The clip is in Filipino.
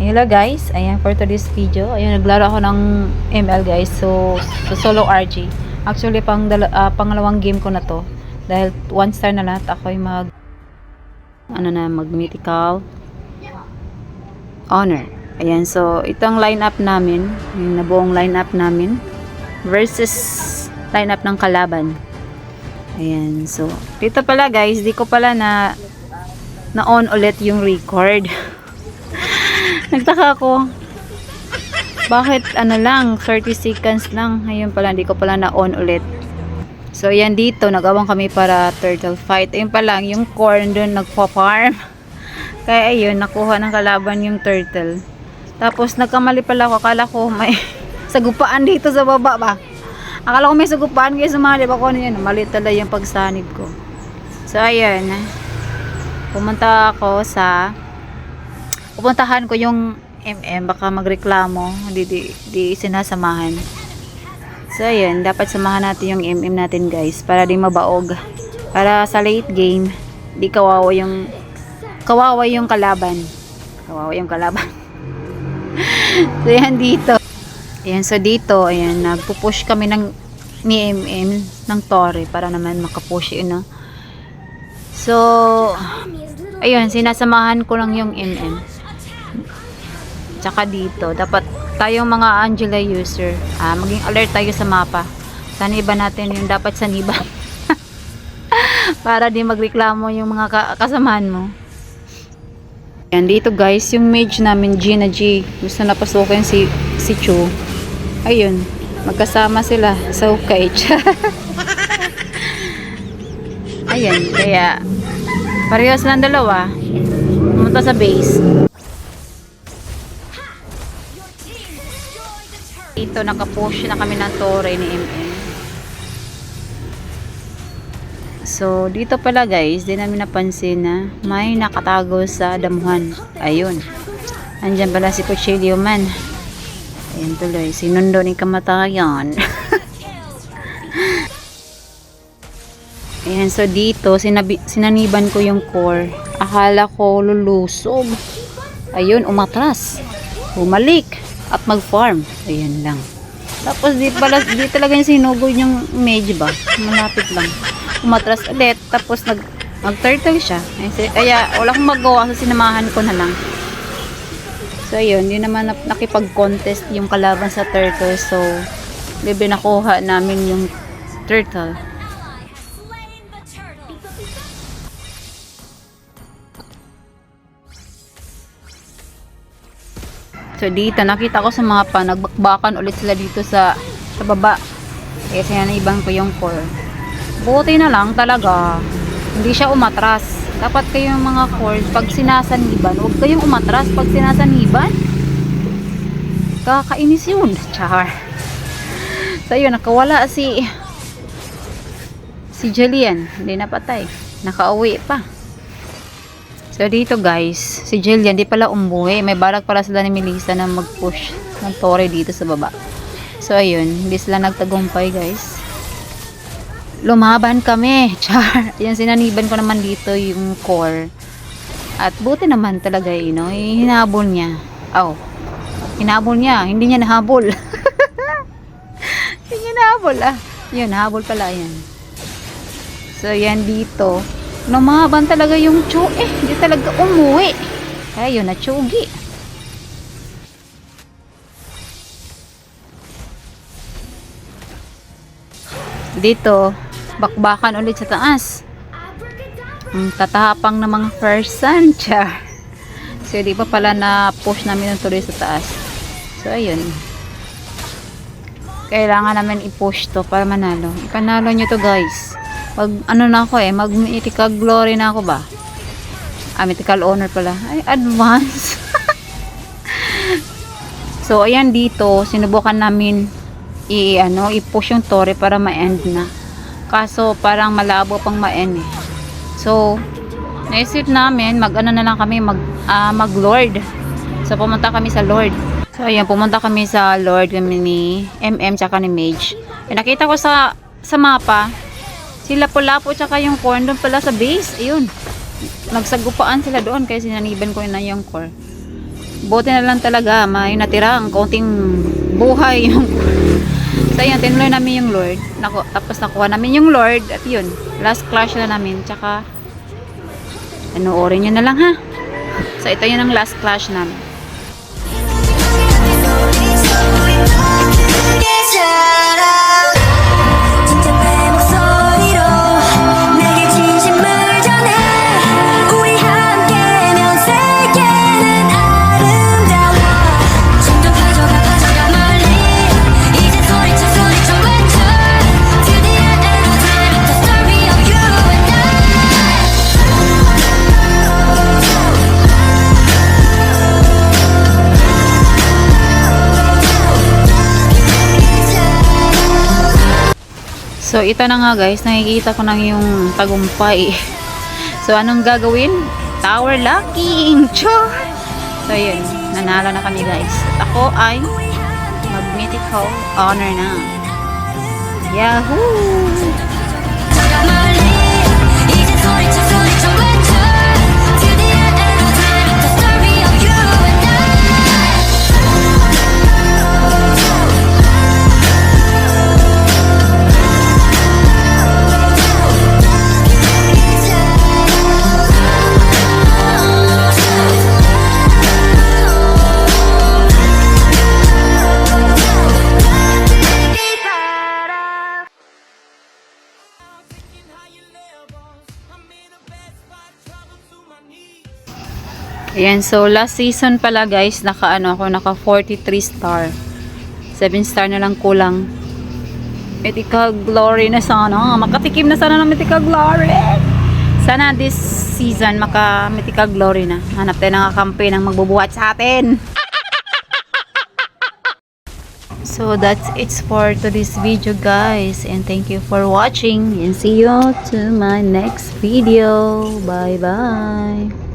Hello guys, ayan for today's video. Ayun, naglaro ako ng ML guys. So solo RG. Actually, pangalawang game ko na to. Dahil 1 star na lahat, ako'y mag mythical honor. Ayan, so itong lineup namin, yung nabuong lineup namin versus lineup ng kalaban. Ayan, so dito pala guys, di ko pala na on ulit yung record. Nagtaka ako. Bakit lang 30 seconds lang. Ayun pala, hindi ko pala na-on ulit. So yan dito, nag-awang kami para turtle fight. Ayun pa lang, yung corn doon nagpa-farm. Kaya ayun, nakuha ng kalaban yung turtle. Tapos nagkamali pala ako. Akala ko may sagupaan dito sa baba ba. Akala ko may sagupaan kaya sumali pa ko yun. Mali talaga yung pagsanib ko. So ayun, pupuntahan ko yung baka magreklamo, di sinasamahan. So ayun, dapat samahan natin yung natin guys, para di mabaog, para sa late game di kawawa yung kalaban. So yan dito. Ayan, so dito ayan, nagpupush kami ni ng Torre para naman makapush yun, no? So ayun, sinasamahan ko lang yung tsaka dito, dapat tayong mga Angela user, maging alert tayo sa mapa. Saniban natin yung dapat saniban. Para di magreklamo yung mga kasamahan mo. Yan dito guys, yung mage namin Gina G. Gusto na pasukin si Chu. Ayun, magkasama sila sa Ukay. Ayan, kaya parehas lang dalawa. Pumunta sa base. Dito nakapush na kami ng Torre ni So dito pala guys, di namin napansin na may nakatago sa damuhan. Ayun, andyan pala si Cuchillo man. Ayun tuloy, sinundo ni kamatayan. Ayan, so dito sinaniban ko yung core. Akala ko lulusog. Ayun, umatras, bumalik at mag-farm. Ayan lang. Tapos di talaga yung sinugod yung mage ba. Malapit lang. Umatras ulit. Tapos nag-turtle siya. Kaya wala akong magawa. So sinamahan ko na lang. So ayun. Di naman nakipag-contest yung kalaban sa turtle. So libre nakuha namin yung turtle. So dito nakita ko sa mapa, nagbakbakan ulit sila dito sa baba. Kasi nanaiban ko yung core. Buti na lang talaga, hindi siya umatras. Dapat kayong mga core, pag sinasaniban, huwag kayong umatras pag sinasaniban. Kakainis yun. Char. So yun, nakawala si Jillian. Hindi napatay. Nakauwi pa. So dito guys, si Jillian di pala umuwi. May balak pala sila ni Melissa na mag-push ng Torre dito sa baba. So ayun, hindi sila nagtagumpay guys. Lumaban kami. Char. Yan, sinaniban ko naman dito yung core. At buti naman talaga hinabol niya. Hinabol niya. Hindi niya nahabol. Hindi niya nahabol Yun, nahabol pala yan. So yan dito. Lumaban talaga yung Chu. Hindi talaga umuwi. Kaya yun, natsugi. Dito, bakbakan ulit sa taas. Tatapang na mga person. So, di pa pala na push namin ng tuloy sa taas. So, ayun. Kailangan namin i-push to para manalo. Ipanalo nyo to guys. Na ako mag-mythical glory na ako ba? Mythical honor pala. Ay, advance. So, ayan dito, sinubukan namin i-push yung Torre para ma-end na. Kaso, parang malabo pang ma-end eh. So, naisip namin, na lang kami, mag-Lord. So, pumunta kami sa Lord. So, ayan, pumunta kami sa Lord kami ni tsaka ni Mage. Nakita ko sa mapa, sila Lapu-Lapu tsaka yung corn doon pala sa base. Ayun. Nagsagupaan sila doon kaya sinaniban ko na yung core. buti na lang talaga, may natirang konting buhay yung so yun, tinuloy namin yung Lord. Tapos nakuha namin yung Lord at yun, last clash na namin. Tsaka panoorin nyo na lang ha. So ito yun ang last clash namin. So, ito na nga guys, nakikita ko na yung tagumpay. So, anong gagawin? Tower locking! Char! So, yun. Nanalo na kami guys. At ako ay mag-mythical honor na. Yahoo! Ayan, so last season pala guys, naka 43 star. 7 star na lang kulang. Mythical Glory na sana. Makatikim na sana ng Mythical Glory. Sana this season maka Mythical Glory na. Hanap tayo ng kakampi ng magbubuhat sa atin. So that's it for today's video guys. And thank you for watching. And see you to my next video. Bye bye.